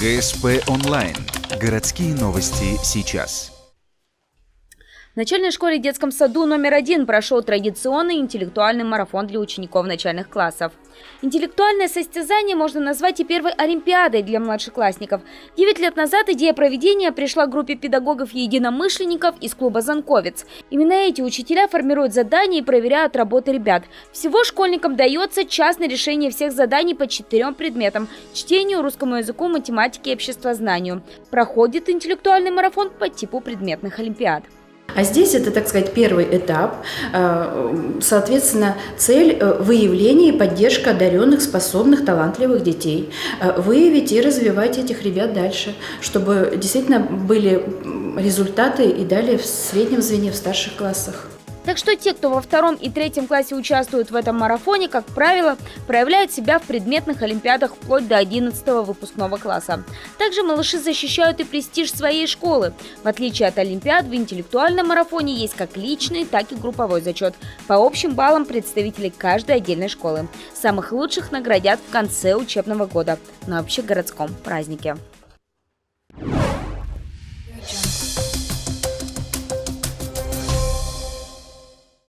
ГСП онлайн. Городские новости сейчас. В начальной школе и детском саду номер 1 прошел традиционный интеллектуальный марафон для учеников начальных классов. Интеллектуальное состязание можно назвать и первой олимпиадой для младшеклассников. 9 лет назад идея проведения пришла группе педагогов и единомышленников из клуба «Занковец». Именно эти учителя формируют задания и проверяют работы ребят. Всего школьникам дается час на решение всех заданий по 4 предметам – чтению, русскому языку, математике и обществознанию. Проходит интеллектуальный марафон по типу предметных олимпиад. А здесь это, так сказать, первый этап, соответственно, цель выявления и поддержка одаренных, способных, талантливых детей. Выявить и развивать этих ребят дальше, чтобы действительно были результаты и далее в среднем звене, в старших классах. Так что те, кто во 2 и 3 классе участвуют в этом марафоне, как правило, проявляют себя в предметных олимпиадах вплоть до 11 выпускного класса. Также малыши защищают и престиж своей школы. В отличие от олимпиад, в интеллектуальном марафоне есть как личный, так и групповой зачет. По общим баллам представителей каждой отдельной школы. Самых лучших наградят в конце учебного года на общегородском празднике.